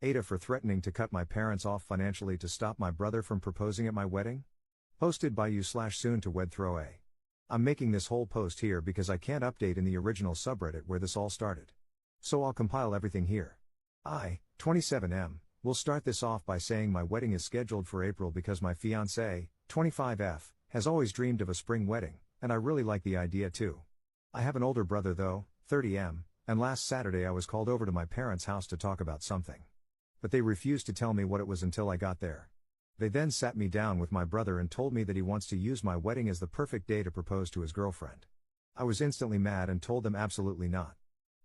AITAH for threatening to cut my parents off financially to stop my brother from proposing at my wedding? Posted by you/soon to wed throw a. I'm making this whole post here because I can't update in the original subreddit where this all started. So I'll compile everything here. 27M, will start this off by saying my wedding is scheduled for April because my fiancé, 25F, has always dreamed of a spring wedding, and I really like the idea too. I have an older brother though, 30M, and last Saturday I was called over to my parents' house to talk about something. But they refused to tell me what it was until I got there. They then sat me down with my brother and told me that he wants to use my wedding as the perfect day to propose to his girlfriend. I was instantly mad and told them absolutely not.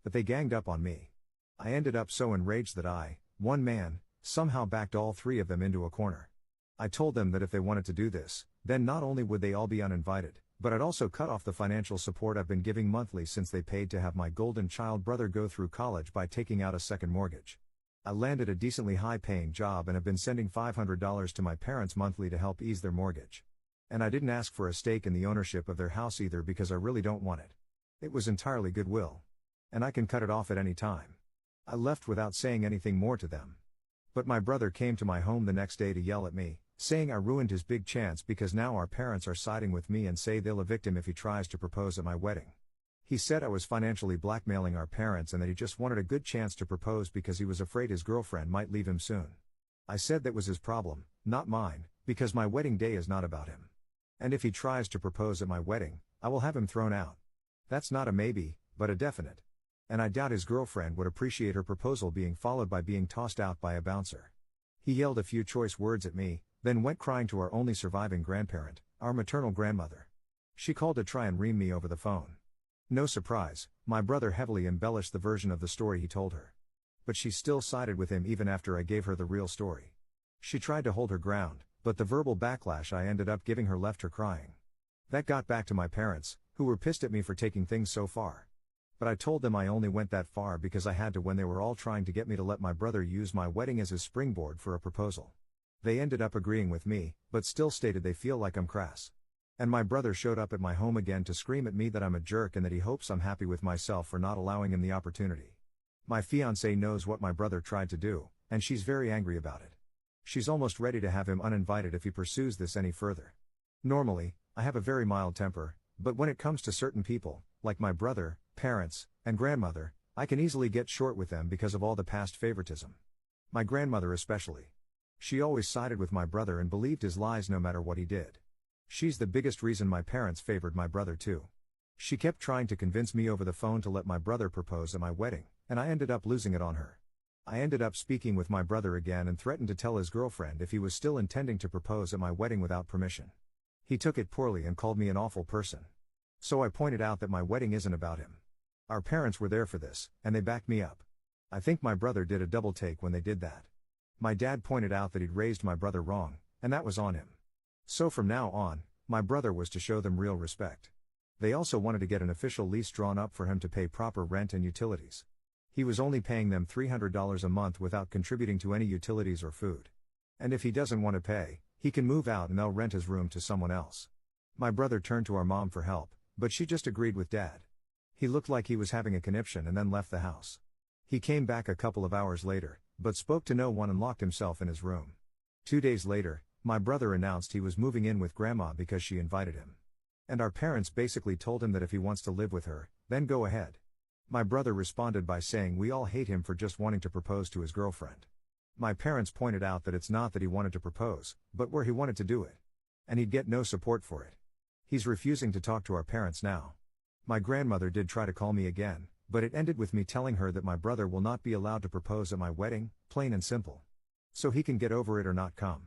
But they ganged up on me. I ended up so enraged that I, one man, somehow backed all three of them into a corner. I told them that if they wanted to do this, then not only would they all be uninvited, but I'd also cut off the financial support I've been giving monthly since they paid to have my golden child brother go through college by taking out a second mortgage. I landed a decently high-paying job and have been sending $500 to my parents monthly to help ease their mortgage. And I didn't ask for a stake in the ownership of their house either because I really don't want it. It was entirely goodwill. And I can cut it off at any time. I left without saying anything more to them. But my brother came to my home the next day to yell at me, saying I ruined his big chance because now our parents are siding with me and say they'll evict him if he tries to propose at my wedding. He said I was financially blackmailing our parents and that he just wanted a good chance to propose because he was afraid his girlfriend might leave him soon. I said that was his problem, not mine, because my wedding day is not about him. And if he tries to propose at my wedding, I will have him thrown out. That's not a maybe, but a definite. And I doubt his girlfriend would appreciate her proposal being followed by being tossed out by a bouncer. He yelled a few choice words at me, then went crying to our only surviving grandparent, our maternal grandmother. She called to try and ream me over the phone. No surprise, my brother heavily embellished the version of the story he told her. But she still sided with him even after I gave her the real story. She tried to hold her ground, but the verbal backlash I ended up giving her left her crying. That got back to my parents, who were pissed at me for taking things so far. But I told them I only went that far because I had to when they were all trying to get me to let my brother use my wedding as his springboard for a proposal. They ended up agreeing with me, but still stated they feel like I'm crass. And my brother showed up at my home again to scream at me that I'm a jerk and that he hopes I'm happy with myself for not allowing him the opportunity. My fiancée knows what my brother tried to do, and she's very angry about it. She's almost ready to have him uninvited if he pursues this any further. Normally, I have a very mild temper, but when it comes to certain people, like my brother, parents, and grandmother, I can easily get short with them because of all the past favoritism. My grandmother especially. She always sided with my brother and believed his lies no matter what he did. She's the biggest reason my parents favored my brother too. She kept trying to convince me over the phone to let my brother propose at my wedding, and I ended up losing it on her. I ended up speaking with my brother again and threatened to tell his girlfriend if he was still intending to propose at my wedding without permission. He took it poorly and called me an awful person. So I pointed out that my wedding isn't about him. Our parents were there for this, and they backed me up. I think my brother did a double take when they did that. My dad pointed out that he'd raised my brother wrong, and that was on him. So from now on, my brother was to show them real respect. They also wanted to get an official lease drawn up for him to pay proper rent and utilities. He was only paying them $300 a month without contributing to any utilities or food. And if he doesn't want to pay, he can move out and they'll rent his room to someone else. My brother turned to our mom for help, but she just agreed with dad. He looked like he was having a conniption and then left the house. He came back a couple of hours later, but spoke to no one and locked himself in his room. 2 days later, my brother announced he was moving in with grandma because she invited him. And our parents basically told him that if he wants to live with her, then go ahead. My brother responded by saying we all hate him for just wanting to propose to his girlfriend. My parents pointed out that it's not that he wanted to propose, but where he wanted to do it. And he'd get no support for it. He's refusing to talk to our parents now. My grandmother did try to call me again, but it ended with me telling her that my brother will not be allowed to propose at my wedding, plain and simple. So he can get over it or not come.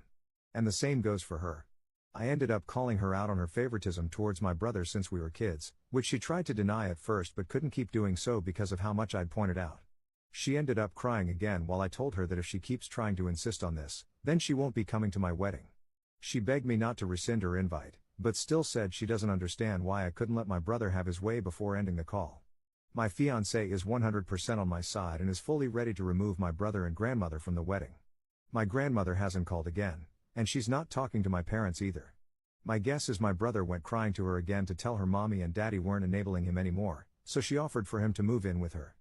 And the same goes for her. I ended up calling her out on her favoritism towards my brother since we were kids, which she tried to deny at first but couldn't keep doing so because of how much I'd pointed out. She ended up crying again while I told her that if she keeps trying to insist on this, then she won't be coming to my wedding. She begged me not to rescind her invite, but still said she doesn't understand why I couldn't let my brother have his way before ending the call. My fiancé is 100% on my side and is fully ready to remove my brother and grandmother from the wedding. My grandmother hasn't called again. And she's not talking to my parents either. My guess is my brother went crying to her again to tell her mommy and daddy weren't enabling him anymore, so she offered for him to move in with her.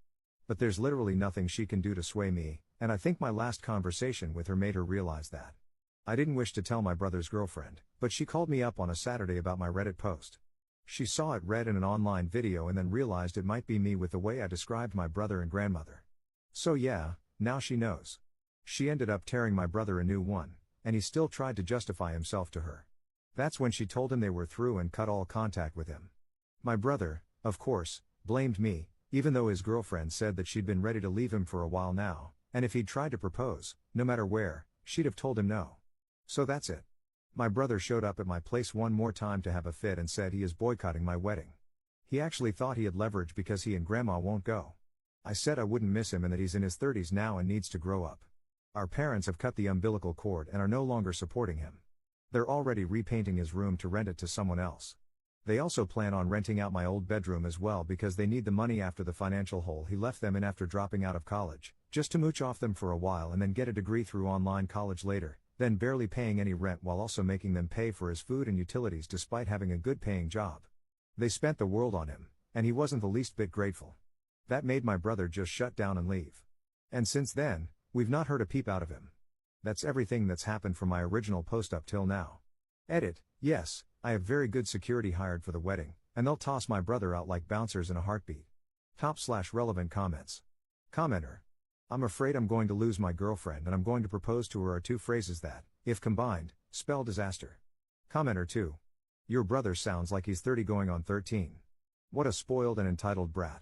But there's literally nothing she can do to sway me, And I think my last conversation with her made her realize that. I didn't wish to tell my brother's girlfriend, but she called me up on a Saturday about my Reddit post. She saw it read in an online video and then realized it might be me with the way I described my brother and grandmother. So yeah, now she knows. She ended up tearing my brother a new one, and he still tried to justify himself to her. That's when she told him they were through and cut all contact with him. My brother, of course, blamed me, even though his girlfriend said that she'd been ready to leave him for a while now, and if he'd tried to propose, no matter where, she'd have told him no. So that's it. My brother showed up at my place one more time to have a fit and said he is boycotting my wedding. He actually thought he had leverage because he and grandma won't go. I said I wouldn't miss him and that he's in his 30s now and needs to grow up. Our parents have cut the umbilical cord and are no longer supporting him. They're already repainting his room to rent it to someone else. They also plan on renting out my old bedroom as well because they need the money after the financial hole he left them in after dropping out of college, just to mooch off them for a while and then get a degree through online college later, then barely paying any rent while also making them pay for his food and utilities despite having a good paying job. They spent the world on him, and he wasn't the least bit grateful. That made my brother just shut down and leave. And since then, we've not heard a peep out of him. That's everything that's happened from my original post up till now. Edit, yes, I have very good security hired for the wedding, and they'll toss my brother out like bouncers in a heartbeat. Top/relevant comments. Commenter. I'm afraid I'm going to lose my girlfriend and I'm going to propose to her are two phrases that, if combined, spell disaster. Commenter 2. Your brother sounds like he's 30 going on 13. What a spoiled and entitled brat.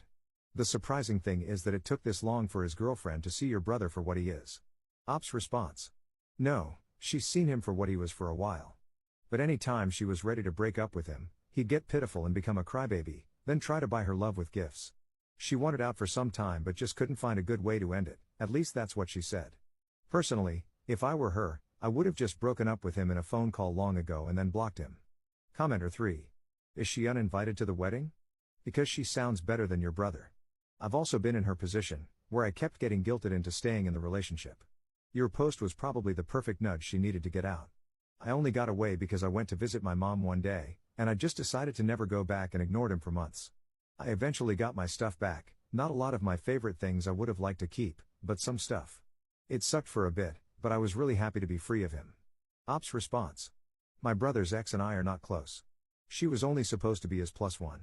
The surprising thing is that it took this long for his girlfriend to see your brother for what he is. Op's response. No, she's seen him for what he was for a while. But any time she was ready to break up with him, he'd get pitiful and become a crybaby, then try to buy her love with gifts. She wanted out for some time but just couldn't find a good way to end it, at least that's what she said. Personally, if I were her, I would have just broken up with him in a phone call long ago and then blocked him. Commenter 3. Is she uninvited to the wedding? Because she sounds better than your brother. I've also been in her position, where I kept getting guilted into staying in the relationship. Your post was probably the perfect nudge she needed to get out. I only got away because I went to visit my mom one day, and I just decided to never go back and ignored him for months. I eventually got my stuff back, not a lot of my favorite things I would have liked to keep, but some stuff. It sucked for a bit, but I was really happy to be free of him. Op's response. My brother's ex and I are not close. She was only supposed to be his +1.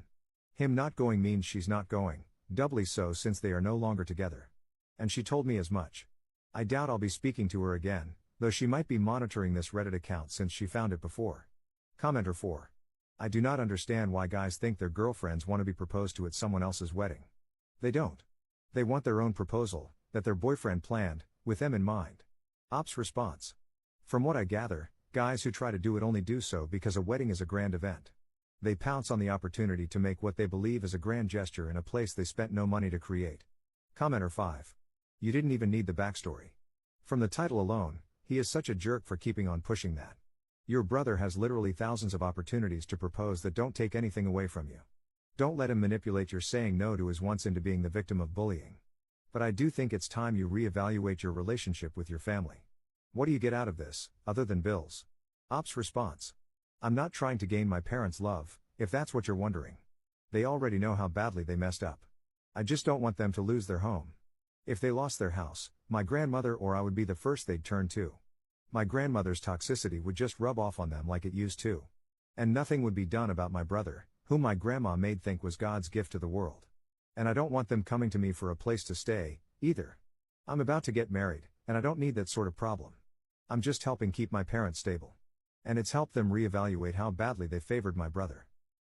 Him not going means she's not going, doubly so since they are no longer together. And she told me as much. I doubt I'll be speaking to her again, though she might be monitoring this Reddit account since she found it before. Commenter 4. I do not understand why guys think their girlfriends want to be proposed to at someone else's wedding. They don't. They want their own proposal, that their boyfriend planned, with them in mind. Op's response. From what I gather, guys who try to do it only do so because a wedding is a grand event. They pounce on the opportunity to make what they believe is a grand gesture in a place they spent no money to create. Commenter 5. You didn't even need the backstory. From the title alone, he is such a jerk for keeping on pushing that. Your brother has literally thousands of opportunities to propose that don't take anything away from you. Don't let him manipulate your saying no to his wants into being the victim of bullying. But I do think it's time you reevaluate your relationship with your family. What do you get out of this, other than bills? Op's response. I'm not trying to gain my parents' love, if that's what you're wondering. They already know how badly they messed up. I just don't want them to lose their home. If they lost their house, my grandmother or I would be the first they'd turn to. My grandmother's toxicity would just rub off on them like it used to. And nothing would be done about my brother, whom my grandma made think was God's gift to the world. And I don't want them coming to me for a place to stay, either. I'm about to get married, and I don't need that sort of problem. I'm just helping keep my parents stable. And it's helped them reevaluate how badly they favored my brother.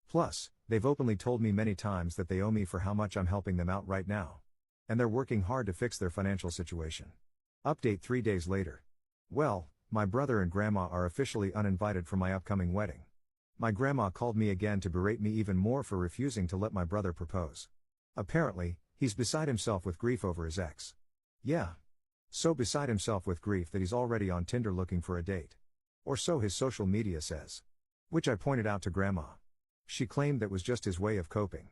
Plus, they've openly told me many times that they owe me for how much I'm helping them out right now. And they're working hard to fix their financial situation. Update 3 days later. Well, my brother and grandma are officially uninvited for my upcoming wedding. My grandma called me again to berate me even more for refusing to let my brother propose. Apparently, he's beside himself with grief over his ex. Yeah. So beside himself with grief that he's already on Tinder looking for a date. Or so his social media says. Which I pointed out to grandma. She claimed that was just his way of coping.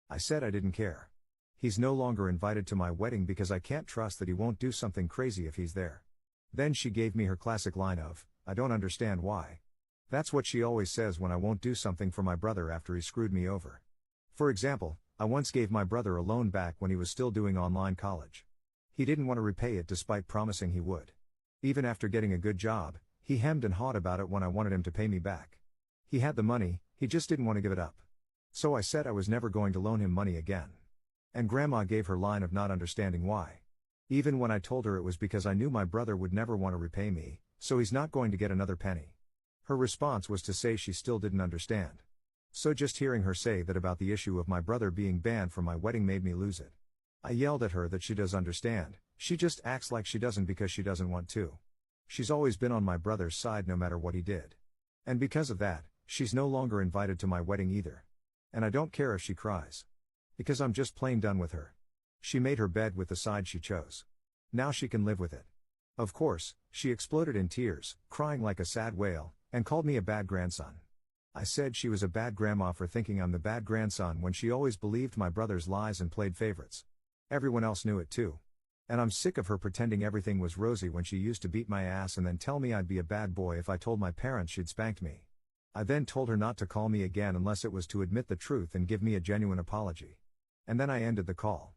I said I didn't care. He's no longer invited to my wedding because I can't trust that he won't do something crazy if he's there. Then she gave me her classic line of, I don't understand why. That's what she always says when I won't do something for my brother after he screwed me over. For example, I once gave my brother a loan back when he was still doing online college. He didn't want to repay it despite promising he would. Even after getting a good job, he hemmed and hawed about it when I wanted him to pay me back. He had the money, he just didn't want to give it up. So I said I was never going to loan him money again. And Grandma gave her line of not understanding why. Even when I told her it was because I knew my brother would never want to repay me, so he's not going to get another penny. Her response was to say she still didn't understand. So just hearing her say that about the issue of my brother being banned from my wedding made me lose it. I yelled at her that she does understand, she just acts like she doesn't because she doesn't want to. She's always been on my brother's side no matter what he did. And because of that, she's no longer invited to my wedding either. And I don't care if she cries. Because I'm just plain done with her. She made her bed with the side she chose. Now she can live with it. Of course, she exploded in tears, crying like a sad whale, and called me a bad grandson. I said she was a bad grandma for thinking I'm the bad grandson when she always believed my brother's lies and played favorites. Everyone else knew it too. And I'm sick of her pretending everything was rosy when she used to beat my ass and then tell me I'd be a bad boy if I told my parents she'd spanked me. I then told her not to call me again unless it was to admit the truth and give me a genuine apology. And then I ended the call.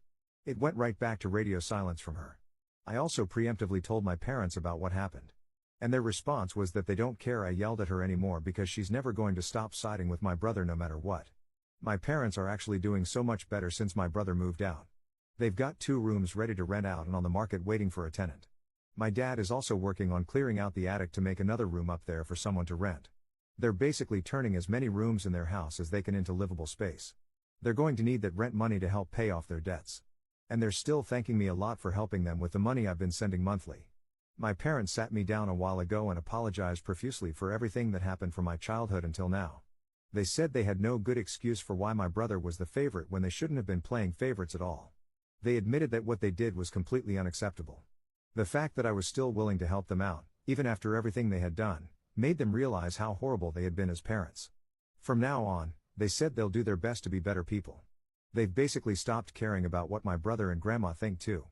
It went right back to radio silence from her. I also preemptively told my parents about what happened. And their response was that they don't care I yelled at her anymore because she's never going to stop siding with my brother no matter what. My parents are actually doing so much better since my brother moved out. They've got 2 rooms ready to rent out and on the market waiting for a tenant. My dad is also working on clearing out the attic to make another room up there for someone to rent. They're basically turning as many rooms in their house as they can into livable space. They're going to need that rent money to help pay off their debts. And they're still thanking me a lot for helping them with the money I've been sending monthly. My parents sat me down a while ago and apologized profusely for everything that happened from my childhood until now. They said they had no good excuse for why my brother was the favorite when they shouldn't have been playing favorites at all. They admitted that what they did was completely unacceptable. The fact that I was still willing to help them out, even after everything they had done, made them realize how horrible they had been as parents. From now on, they said they'll do their best to be better people. They've basically stopped caring about what my brother and grandma think too.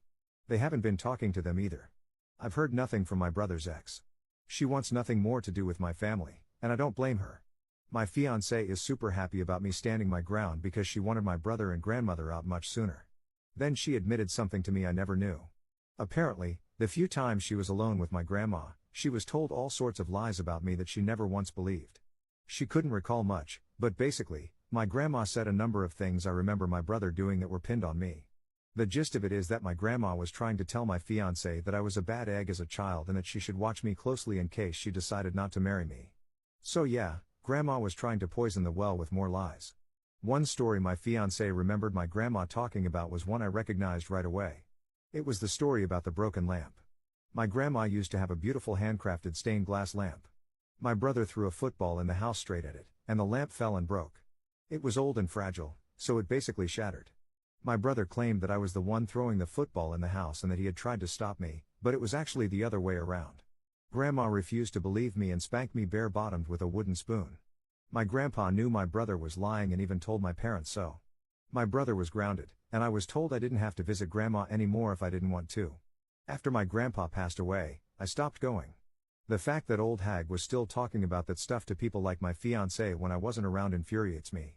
They haven't been talking to them either. I've heard nothing from my brother's ex. She wants nothing more to do with my family, and I don't blame her. My fiancée is super happy about me standing my ground because she wanted my brother and grandmother out much sooner. Then she admitted something to me I never knew. Apparently, the few times she was alone with my grandma, she was told all sorts of lies about me that she never once believed. She couldn't recall much, but basically, my grandma said a number of things I remember my brother doing that were pinned on me. The gist of it is that my grandma was trying to tell my fiancé that I was a bad egg as a child and that she should watch me closely in case she decided not to marry me. So yeah, grandma was trying to poison the well with more lies. One story my fiancé remembered my grandma talking about was one I recognized right away. It was the story about the broken lamp. My grandma used to have a beautiful handcrafted stained glass lamp. My brother threw a football in the house straight at it, and the lamp fell and broke. It was old and fragile, so it basically shattered. My brother claimed that I was the one throwing the football in the house and that he had tried to stop me, but it was actually the other way around. Grandma refused to believe me and spanked me bare-bottomed with a wooden spoon. My grandpa knew my brother was lying and even told my parents so. My brother was grounded, and I was told I didn't have to visit grandma anymore if I didn't want to. After my grandpa passed away, I stopped going. The fact that old hag was still talking about that stuff to people like my fiancé when I wasn't around infuriates me.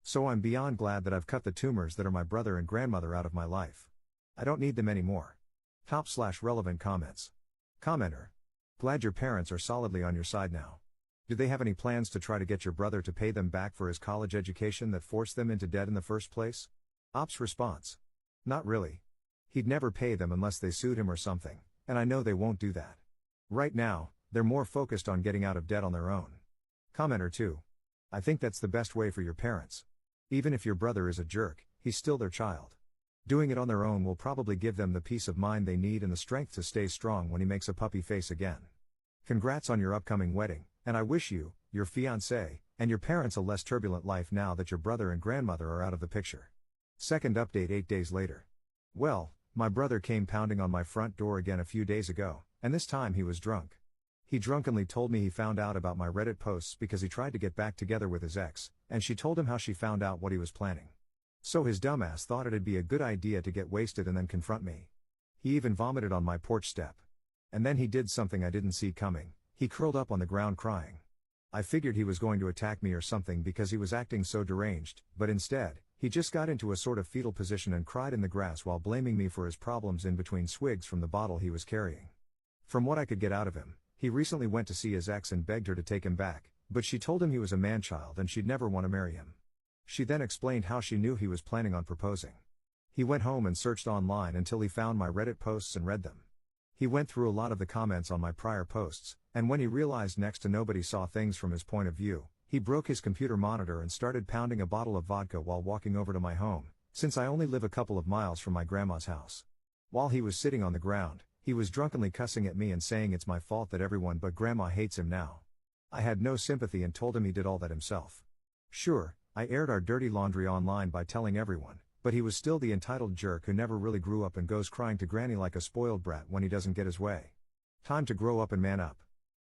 So I'm beyond glad that I've cut the tumors that are my brother and grandmother out of my life. I don't need them anymore. Top/relevant comments. Commenter. Glad your parents are solidly on your side now. Do they have any plans to try to get your brother to pay them back for his college education that forced them into debt in the first place? Ops response. Not really. He'd never pay them unless they sued him or something, and I know they won't do that. Right now, they're more focused on getting out of debt on their own. Commenter 2. I think that's the best way for your parents. Even if your brother is a jerk, he's still their child. Doing it on their own will probably give them the peace of mind they need and the strength to stay strong when he makes a puppy face again. Congrats on your upcoming wedding, and I wish you, your fiancé, and your parents a less turbulent life now that your brother and grandmother are out of the picture. Second update 8 days later. Well, my brother came pounding on my front door again a few days ago, and this time he was drunk. He drunkenly told me he found out about my Reddit posts because he tried to get back together with his ex, and she told him how she found out what he was planning. So his dumbass thought it'd be a good idea to get wasted and then confront me. He even vomited on my porch step. And then he did something I didn't see coming, he curled up on the ground crying. I figured he was going to attack me or something because he was acting so deranged, but instead, he just got into a sort of fetal position and cried in the grass while blaming me for his problems in between swigs from the bottle he was carrying. From what I could get out of him, he recently went to see his ex and begged her to take him back, but she told him he was a man-child and she'd never want to marry him. She then explained how she knew he was planning on proposing. He went home and searched online until he found my Reddit posts and read them. He went through a lot of the comments on my prior posts, and when he realized next to nobody saw things from his point of view, he broke his computer monitor and started pounding a bottle of vodka while walking over to my home, since I only live a couple of miles from my grandma's house. While he was sitting on the ground, he was drunkenly cussing at me and saying it's my fault that everyone but grandma hates him now. I had no sympathy and told him he did all that himself. Sure, I aired our dirty laundry online by telling everyone, but he was still the entitled jerk who never really grew up and goes crying to granny like a spoiled brat when he doesn't get his way. Time to grow up and man up.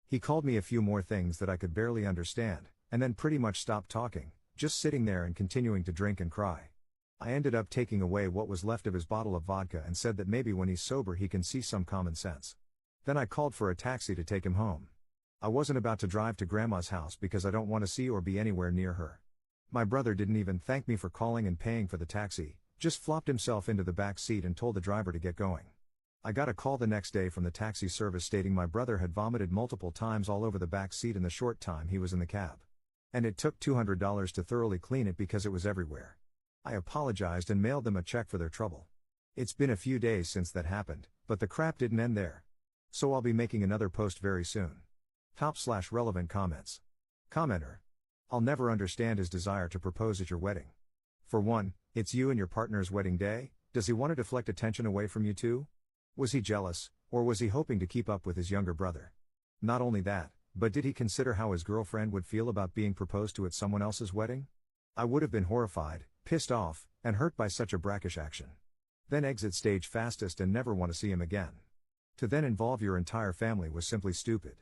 He called me a few more things that I could barely understand, and then pretty much stopped talking, just sitting there and continuing to drink and cry. I ended up taking away what was left of his bottle of vodka and said that maybe when he's sober he can see some common sense. Then I called for a taxi to take him home. I wasn't about to drive to grandma's house because I don't want to see or be anywhere near her. My brother didn't even thank me for calling and paying for the taxi, just flopped himself into the back seat and told the driver to get going. I got a call the next day from the taxi service stating my brother had vomited multiple times all over the back seat in the short time he was in the cab. And it took $200 to thoroughly clean it because it was everywhere. I apologized and mailed them a check for their trouble. It's been a few days since that happened, but the crap didn't end there. So I'll be making another post very soon. /relevant comments. Commenter. I'll never understand his desire to propose at your wedding. For one, it's you and your partner's wedding day. Does he want to deflect attention away from you too? Was he jealous, or was he hoping to keep up with his younger brother? Not only that, but did he consider how his girlfriend would feel about being proposed to at someone else's wedding? I would have been horrified, pissed off, and hurt by such a brackish action. Then exit stage fastest and never want to see him again. To then involve your entire family was simply stupid.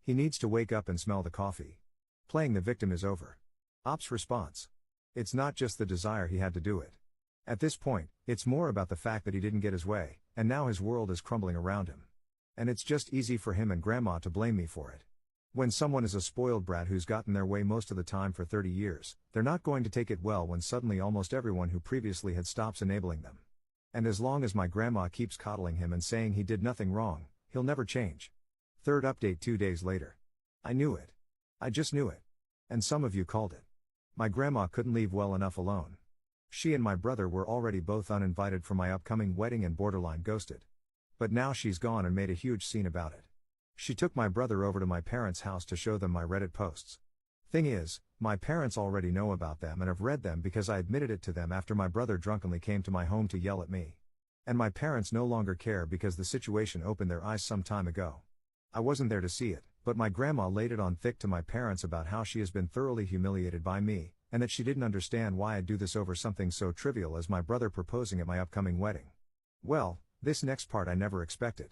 He needs to wake up and smell the coffee. Playing the victim is over. Ops response. It's not just the desire he had to do it. At this point, it's more about the fact that he didn't get his way, and now his world is crumbling around him. And it's just easy for him and grandma to blame me for it. When someone is a spoiled brat who's gotten their way most of the time for 30 years, they're not going to take it well when suddenly almost everyone who previously had stops enabling them. And as long as my grandma keeps coddling him and saying he did nothing wrong, he'll never change. Third update 2 days later. I knew it. I just knew it. And some of you called it. My grandma couldn't leave well enough alone. She and my brother were already both uninvited for my upcoming wedding and borderline ghosted. But now she's gone and made a huge scene about it. She took my brother over to my parents' house to show them my Reddit posts. Thing is, my parents already know about them and have read them because I admitted it to them after my brother drunkenly came to my home to yell at me. And my parents no longer care because the situation opened their eyes some time ago. I wasn't there to see it, but my grandma laid it on thick to my parents about how she has been thoroughly humiliated by me, and that she didn't understand why I'd do this over something so trivial as my brother proposing at my upcoming wedding. Well, this next part I never expected.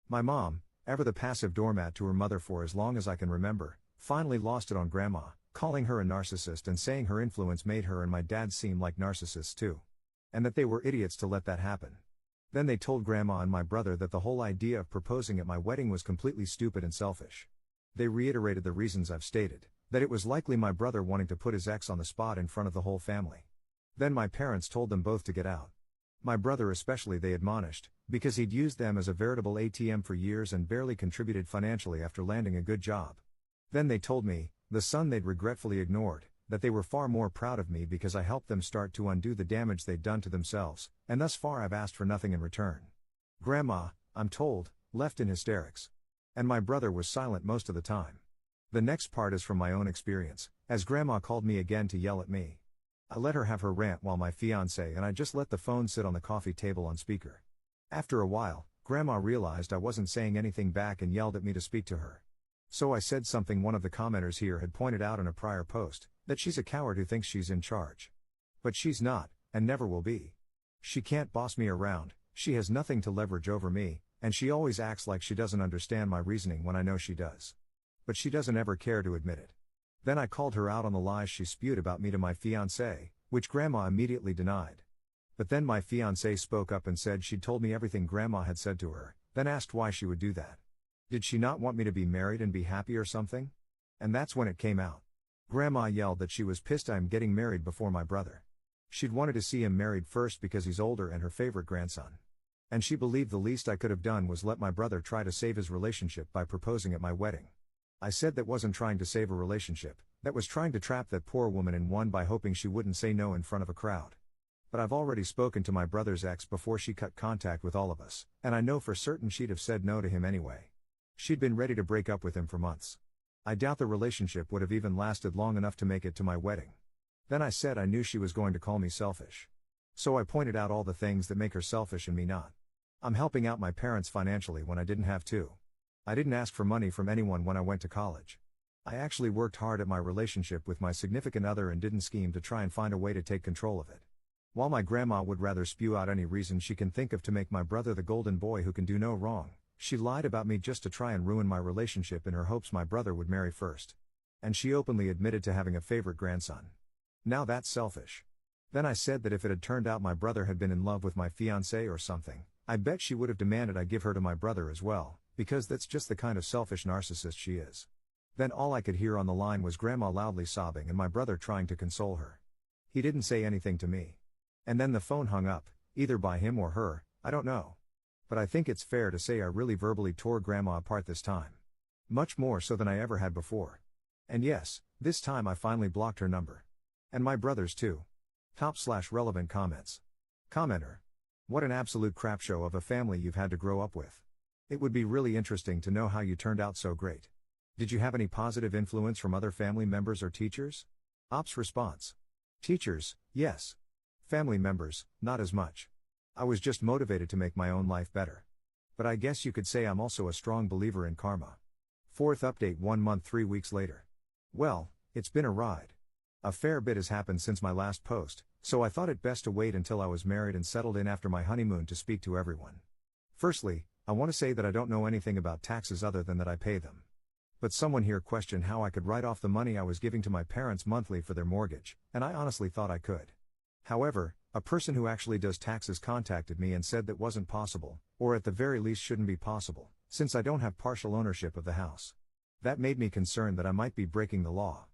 My mom, ever the passive doormat to her mother for as long as I can remember, finally lost it on grandma, calling her a narcissist and saying her influence made her and my dad seem like narcissists too. And that they were idiots to let that happen. Then they told grandma and my brother that the whole idea of proposing at my wedding was completely stupid and selfish. They reiterated the reasons I've stated, that it was likely my brother wanting to put his ex on the spot in front of the whole family. Then my parents told them both to get out. My brother especially they admonished, because he'd used them as a veritable ATM for years and barely contributed financially after landing a good job. Then they told me, the son they'd regretfully ignored, that they were far more proud of me because I helped them start to undo the damage they'd done to themselves, and thus far I've asked for nothing in return. Grandma, I'm told, left in hysterics. And my brother was silent most of the time. The next part is from my own experience, as grandma called me again to yell at me. I let her have her rant while my fiancé and I just let the phone sit on the coffee table on speaker. After a while, grandma realized I wasn't saying anything back and yelled at me to speak to her. So I said something one of the commenters here had pointed out in a prior post, that she's a coward who thinks she's in charge. But she's not, and never will be. She can't boss me around, she has nothing to leverage over me, and she always acts like she doesn't understand my reasoning when I know she does. But she doesn't ever care to admit it. Then I called her out on the lies she spewed about me to my fiancé, which grandma immediately denied. But then my fiancé spoke up and said she'd told me everything grandma had said to her, then asked why she would do that. Did she not want me to be married and be happy or something? And that's when it came out. Grandma yelled that she was pissed I'm getting married before my brother. She'd wanted to see him married first because he's older and her favorite grandson. And she believed the least I could have done was let my brother try to save his relationship by proposing at my wedding. I said that wasn't trying to save a relationship, that was trying to trap that poor woman in one by hoping she wouldn't say no in front of a crowd. But I've already spoken to my brother's ex before she cut contact with all of us, and I know for certain she'd have said no to him anyway. She'd been ready to break up with him for months. I doubt the relationship would have even lasted long enough to make it to my wedding. Then I said I knew she was going to call me selfish. So I pointed out all the things that make her selfish and me not. I'm helping out my parents financially when I didn't have to. I didn't ask for money from anyone when I went to college. I actually worked hard at my relationship with my significant other and didn't scheme to try and find a way to take control of it. While my grandma would rather spew out any reason she can think of to make my brother the golden boy who can do no wrong, she lied about me just to try and ruin my relationship in her hopes my brother would marry first. And she openly admitted to having a favorite grandson. Now that's selfish. Then I said that if it had turned out my brother had been in love with my fiancée or something, I bet she would have demanded I give her to my brother as well, because that's just the kind of selfish narcissist she is. Then all I could hear on the line was Grandma loudly sobbing and my brother trying to console her. He didn't say anything to me. And then the phone hung up, either by him or her, I don't know. But I think it's fair to say I really verbally tore Grandma apart this time. Much more so than I ever had before. And yes, this time I finally blocked her number. And my brother's too. /relevant comments. Commenter. What an absolute crap show of a family you've had to grow up with. It would be really interesting to know how you turned out so great. Did you have any positive influence from other family members or teachers? Ops response. Teachers, yes. Family members, not as much. I was just motivated to make my own life better. But I guess you could say I'm also a strong believer in karma. Fourth update 1 month 3 weeks later. Well, it's been a ride. A fair bit has happened since my last post, so I thought it best to wait until I was married and settled in after my honeymoon to speak to everyone. Firstly, I want to say that I don't know anything about taxes other than that I pay them. But someone here questioned how I could write off the money I was giving to my parents monthly for their mortgage, and I honestly thought I could. However, a person who actually does taxes contacted me and said that wasn't possible, or at the very least shouldn't be possible, since I don't have partial ownership of the house. That made me concerned that I might be breaking the law.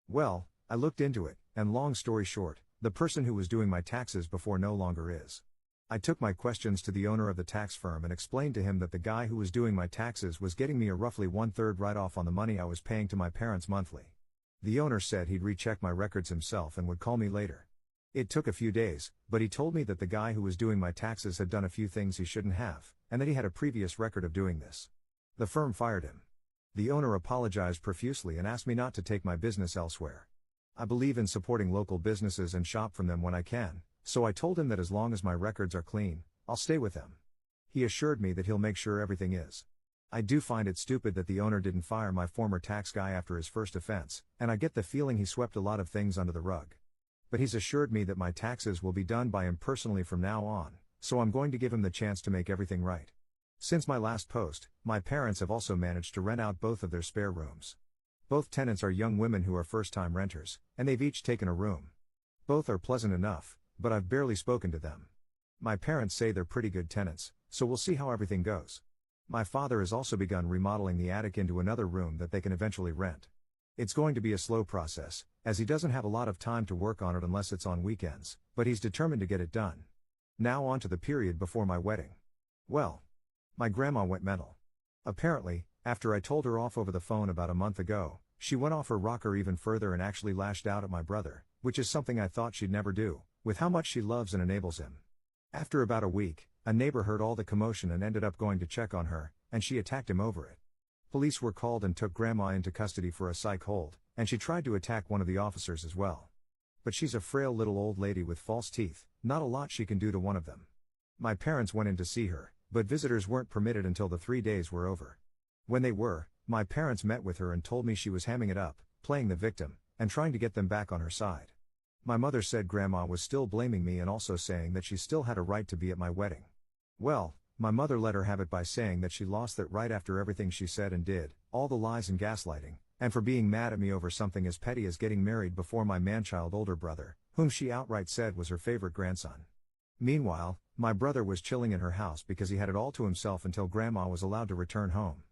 Well, I looked into it, and long story short, the person who was doing my taxes before no longer is. I took my questions to the owner of the tax firm and explained to him that the guy who was doing my taxes was getting me a roughly 1/3 write-off on the money I was paying to my parents monthly. The owner said he'd recheck my records himself and would call me later. It took a few days, but he told me that the guy who was doing my taxes had done a few things he shouldn't have, and that he had a previous record of doing this. The firm fired him. The owner apologized profusely and asked me not to take my business elsewhere. I believe in supporting local businesses and shop from them when I can, so I told him that as long as my records are clean, I'll stay with them. He assured me that he'll make sure everything is. I do find it stupid that the owner didn't fire my former tax guy after his first offense, and I get the feeling he swept a lot of things under the rug. But he's assured me that my taxes will be done by him personally from now on, so I'm going to give him the chance to make everything right. Since my last post, my parents have also managed to rent out both of their spare rooms. Both tenants are young women who are first-time renters, and they've each taken a room. Both are pleasant enough, but I've barely spoken to them. My parents say they're pretty good tenants, so we'll see how everything goes. My father has also begun remodeling the attic into another room that they can eventually rent. It's going to be a slow process, as he doesn't have a lot of time to work on it unless it's on weekends, but he's determined to get it done. Now on to the period before my wedding. Well, my grandma went mental. Apparently, after I told her off over the phone about a month ago, she went off her rocker even further and actually lashed out at my brother, which is something I thought she'd never do, with how much she loves and enables him. After about a week, a neighbor heard all the commotion and ended up going to check on her, and she attacked him over it. Police were called and took Grandma into custody for a psych hold, and she tried to attack one of the officers as well. But she's a frail little old lady with false teeth, not a lot she can do to one of them. My parents went in to see her, but visitors weren't permitted until the 3 days were over. When they were, my parents met with her and told me she was hamming it up, playing the victim, and trying to get them back on her side. My mother said Grandma was still blaming me and also saying that she still had a right to be at my wedding. Well, my mother let her have it by saying that she lost that right after everything she said and did, all the lies and gaslighting, and for being mad at me over something as petty as getting married before my man-child older brother, whom she outright said was her favorite grandson. Meanwhile, my brother was chilling in her house because he had it all to himself until Grandma was allowed to return home.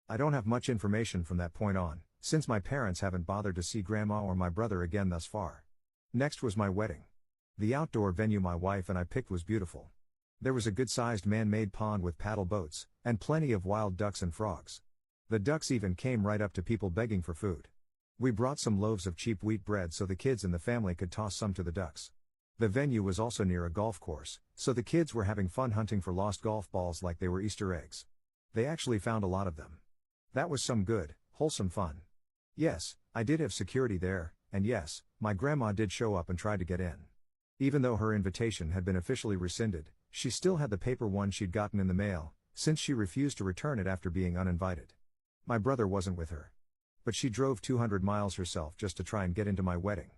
I don't have much information from that point on, since my parents haven't bothered to see grandma or my brother again thus far. Next was my wedding. The outdoor venue my wife and I picked was beautiful. There was a good-sized man-made pond with paddle boats, and plenty of wild ducks and frogs. The ducks even came right up to people begging for food. We brought some loaves of cheap wheat bread so the kids in the family could toss some to the ducks. The venue was also near a golf course, so the kids were having fun hunting for lost golf balls like they were Easter eggs. They actually found a lot of them. That was some good, wholesome fun. Yes, I did have security there, and yes, my grandma did show up and tried to get in. Even though her invitation had been officially rescinded, she still had the paper one she'd gotten in the mail, since she refused to return it after being uninvited. My brother wasn't with her. But she drove 200 miles herself just to try and get into my wedding.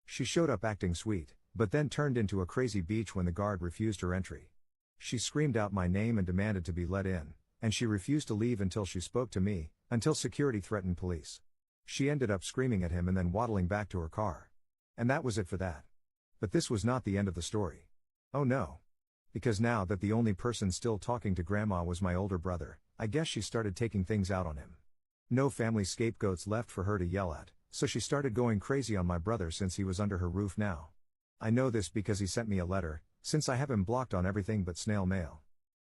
She showed up acting sweet, but then turned into a crazy beach when the guard refused her entry. She screamed out my name and demanded to be let in, and she refused to leave until she spoke to me, until security threatened police. She ended up screaming at him and then waddling back to her car. And that was it for that. But this was not the end of the story. Oh no. Because now that the only person still talking to grandma was my older brother, I guess she started taking things out on him. No family scapegoats left for her to yell at, so she started going crazy on my brother since he was under her roof now. I know this because he sent me a letter, since I have him blocked on everything but snail mail.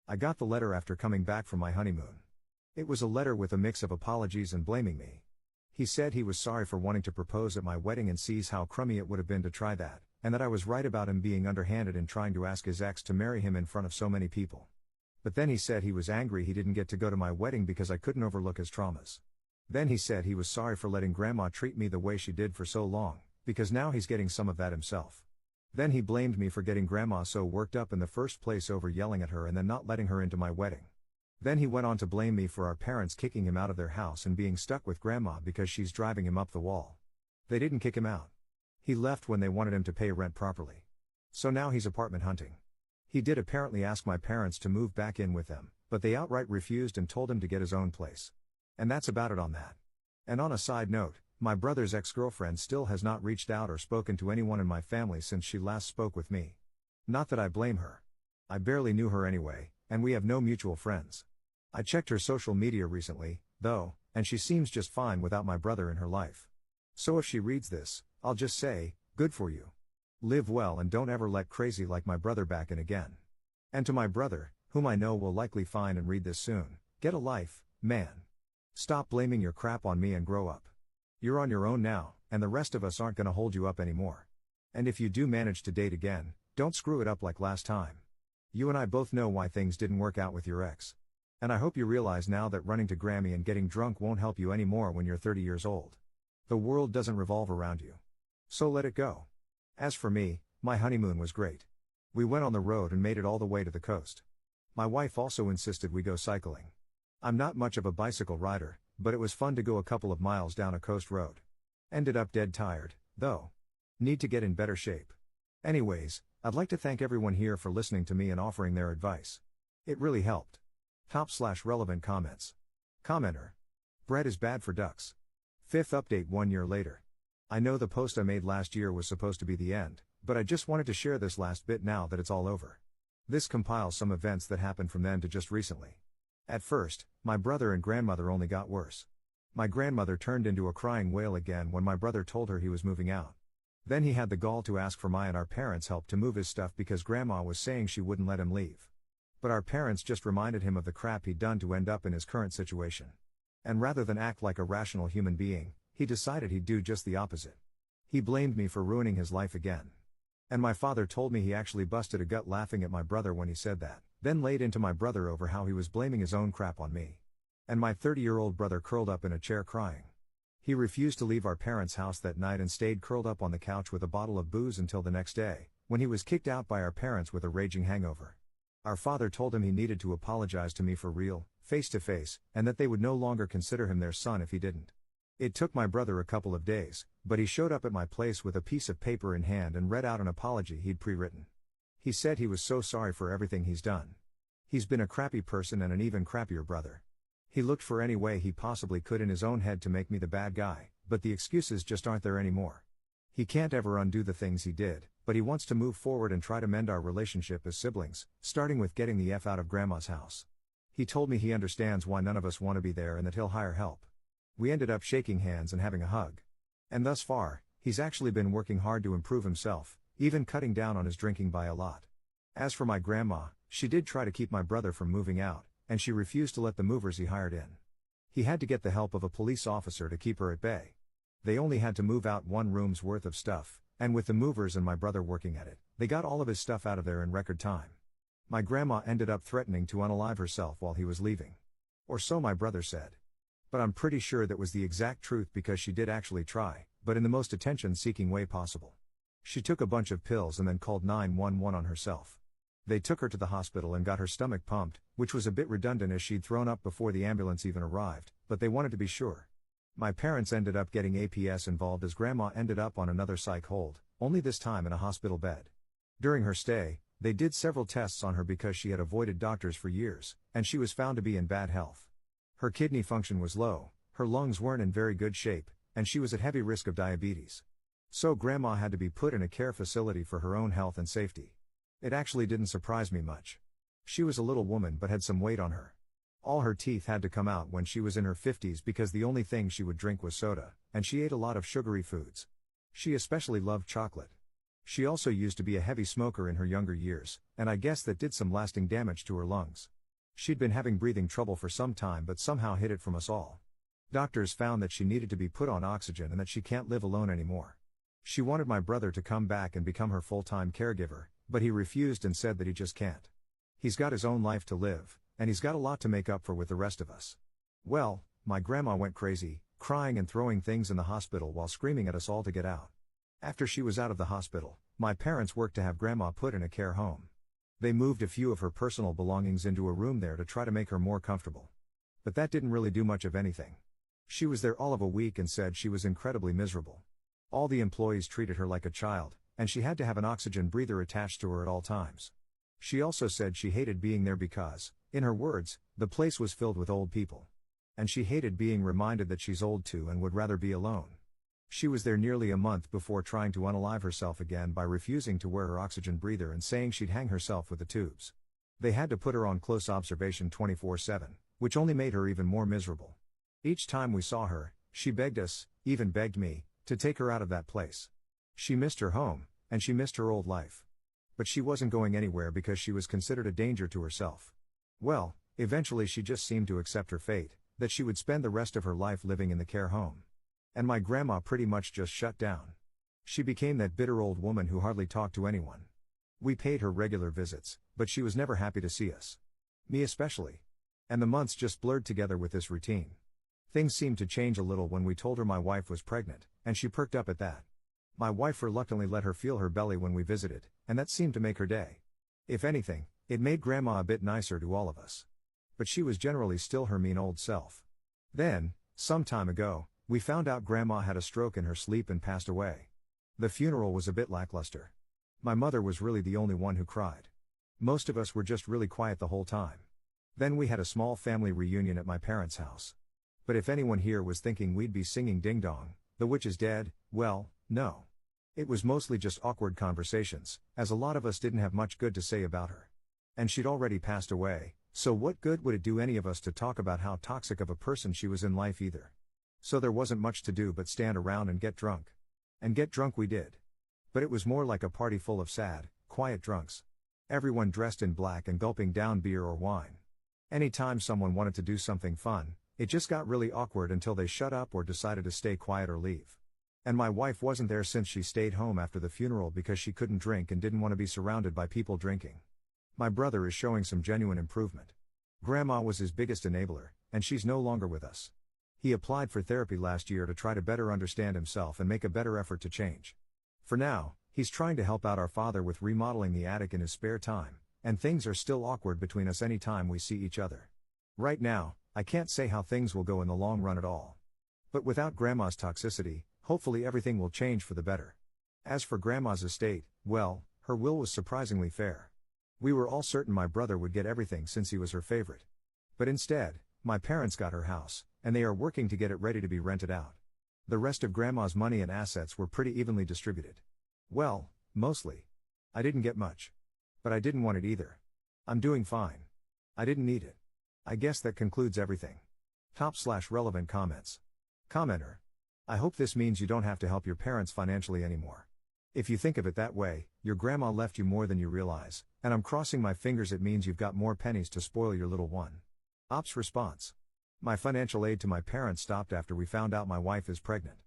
I got the letter after coming back from my honeymoon. It was a letter with a mix of apologies and blaming me. He said he was sorry for wanting to propose at my wedding and sees how crummy it would have been to try that, and that I was right about him being underhanded in trying to ask his ex to marry him in front of so many people. But then he said he was angry he didn't get to go to my wedding because I couldn't overlook his traumas. Then he said he was sorry for letting grandma treat me the way she did for so long, because now he's getting some of that himself. Then he blamed me for getting grandma so worked up in the first place over yelling at her and then not letting her into my wedding. Then he went on to blame me for our parents kicking him out of their house and being stuck with grandma because she's driving him up the wall. They didn't kick him out. He left when they wanted him to pay rent properly. So now he's apartment hunting. He did apparently ask my parents to move back in with them, but they outright refused and told him to get his own place. And that's about it on that. And on a side note, my brother's ex-girlfriend still has not reached out or spoken to anyone in my family since she last spoke with me. Not that I blame her. I barely knew her anyway, and we have no mutual friends. I checked her social media recently, though, and she seems just fine without my brother in her life. So if she reads this, I'll just say, good for you. Live well and don't ever let crazy like my brother back in again. And to my brother, whom I know will likely find and read this soon, get a life, man. Stop blaming your crap on me and grow up. You're on your own now, and the rest of us aren't gonna hold you up anymore. And if you do manage to date again, don't screw it up like last time. You and I both know why things didn't work out with your ex. And I hope you realize now that running to Grammy and getting drunk won't help you anymore when you're 30 years old. The world doesn't revolve around you. So let it go. As for me, my honeymoon was great. We went on the road and made it all the way to the coast. My wife also insisted we go cycling. I'm not much of a bicycle rider, but it was fun to go a couple of miles down a coast road. Ended up dead tired, though. Need to get in better shape. Anyways, I'd like to thank everyone here for listening to me and offering their advice. It really helped. /relevant comments. Commenter. Bread is bad for ducks. Fifth update 1 year later. I know the post I made last year was supposed to be the end, but I just wanted to share this last bit now that it's all over. This compiles some events that happened from then to just recently. At first, my brother and grandmother only got worse. My grandmother turned into a crying wail again when my brother told her he was moving out. Then he had the gall to ask for my and our parents' help to move his stuff because grandma was saying she wouldn't let him leave. But our parents just reminded him of the crap he'd done to end up in his current situation. And rather than act like a rational human being, he decided he'd do just the opposite. He blamed me for ruining his life again. And my father told me he actually busted a gut laughing at my brother when he said that, then laid into my brother over how he was blaming his own crap on me. And my 30-year-old brother curled up in a chair crying. He refused to leave our parents' house that night and stayed curled up on the couch with a bottle of booze until the next day, when he was kicked out by our parents with a raging hangover. Our father told him he needed to apologize to me for real, face to face, and that they would no longer consider him their son if he didn't. It took my brother a couple of days, but he showed up at my place with a piece of paper in hand and read out an apology he'd pre-written. He said he was so sorry for everything he's done. He's been a crappy person and an even crappier brother. He looked for any way he possibly could in his own head to make me the bad guy, but the excuses just aren't there anymore. He can't ever undo the things he did, but he wants to move forward and try to mend our relationship as siblings, starting with getting the F out of grandma's house. He told me he understands why none of us want to be there and that he'll hire help. We ended up shaking hands and having a hug. And thus far, he's actually been working hard to improve himself, even cutting down on his drinking by a lot. As for my grandma, she did try to keep my brother from moving out, and she refused to let the movers he hired in. He had to get the help of a police officer to keep her at bay. They only had to move out one room's worth of stuff, and with the movers and my brother working at it, they got all of his stuff out of there in record time. My grandma ended up threatening to unalive herself while he was leaving. Or so my brother said. But I'm pretty sure that was the exact truth because she did actually try, but in the most attention-seeking way possible. She took a bunch of pills and then called 911 on herself. They took her to the hospital and got her stomach pumped, which was a bit redundant as she'd thrown up before the ambulance even arrived, but they wanted to be sure. My parents ended up getting APS involved as grandma ended up on another psych hold, only this time in a hospital bed. During her stay, they did several tests on her because she had avoided doctors for years, and she was found to be in bad health. Her kidney function was low, her lungs weren't in very good shape, and she was at heavy risk of diabetes. So grandma had to be put in a care facility for her own health and safety. It actually didn't surprise me much. She was a little woman but had some weight on her. All her teeth had to come out when she was in her 50s because the only thing she would drink was soda, and she ate a lot of sugary foods. She especially loved chocolate. She also used to be a heavy smoker in her younger years, and I guess that did some lasting damage to her lungs. She'd been having breathing trouble for some time but somehow hid it from us all. Doctors found that she needed to be put on oxygen and that she can't live alone anymore. She wanted my brother to come back and become her full-time caregiver, but he refused and said that he just can't. He's got his own life to live, and he's got a lot to make up for with the rest of us. Well, my grandma went crazy, crying and throwing things in the hospital while screaming at us all to get out. After she was out of the hospital, my parents worked to have grandma put in a care home. They moved a few of her personal belongings into a room there to try to make her more comfortable. But that didn't really do much of anything. She was there all of a week and said she was incredibly miserable. All the employees treated her like a child, and she had to have an oxygen breather attached to her at all times. She also said she hated being there because, in her words, the place was filled with old people. And she hated being reminded that she's old too and would rather be alone. She was there nearly a month before trying to unalive herself again by refusing to wear her oxygen breather and saying she'd hang herself with the tubes. They had to put her on close observation 24/7, which only made her even more miserable. Each time we saw her, she begged us, even begged me, to take her out of that place. She missed her home, and she missed her old life. But she wasn't going anywhere because she was considered a danger to herself. Well, eventually she just seemed to accept her fate, that she would spend the rest of her life living in the care home. And my grandma pretty much just shut down. She became that bitter old woman who hardly talked to anyone. We paid her regular visits, but she was never happy to see us. Me especially. And the months just blurred together with this routine. Things seemed to change a little when we told her my wife was pregnant, and she perked up at that. My wife reluctantly let her feel her belly when we visited, and that seemed to make her day. If anything, it made grandma a bit nicer to all of us. But she was generally still her mean old self. Then, some time ago, we found out grandma had a stroke in her sleep and passed away. The funeral was a bit lackluster. My mother was really the only one who cried. Most of us were just really quiet the whole time. Then we had a small family reunion at my parents' house. But if anyone here was thinking we'd be singing Ding Dong, the witch is dead, well, no. It was mostly just awkward conversations, as a lot of us didn't have much good to say about her. And she'd already passed away, so what good would it do any of us to talk about how toxic of a person she was in life either? So there wasn't much to do but stand around and get drunk. And get drunk we did. But it was more like a party full of sad, quiet drunks. Everyone dressed in black and gulping down beer or wine. Anytime someone wanted to do something fun, it just got really awkward until they shut up or decided to stay quiet or leave. And my wife wasn't there since she stayed home after the funeral because she couldn't drink and didn't want to be surrounded by people drinking. My brother is showing some genuine improvement. Grandma was his biggest enabler, and she's no longer with us. He applied for therapy last year to try to better understand himself and make a better effort to change. For now, he's trying to help out our father with remodeling the attic in his spare time, and things are still awkward between us any time we see each other. Right now, I can't say how things will go in the long run at all. But without grandma's toxicity, hopefully everything will change for the better. As for grandma's estate, well, her will was surprisingly fair. We were all certain my brother would get everything since he was her favorite. But instead, my parents got her house, and they are working to get it ready to be rented out. The rest of grandma's money and assets were pretty evenly distributed. Well, mostly. I didn't get much. But I didn't want it either. I'm doing fine. I didn't need it. I guess that concludes everything. /relevant comments. Commenter. I hope this means you don't have to help your parents financially anymore. If you think of it that way, your grandma left you more than you realize, and I'm crossing my fingers it means you've got more pennies to spoil your little one. Ops response. My financial aid to my parents stopped after we found out my wife is pregnant.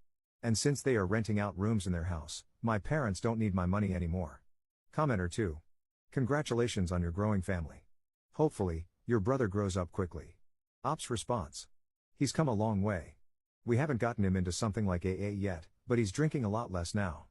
And since they are renting out rooms in their house, my parents don't need my money anymore. Commenter 2. Congratulations on your growing family. Hopefully, your brother grows up quickly. Ops response. He's come a long way. We haven't gotten him into something like AA yet, but he's drinking a lot less now.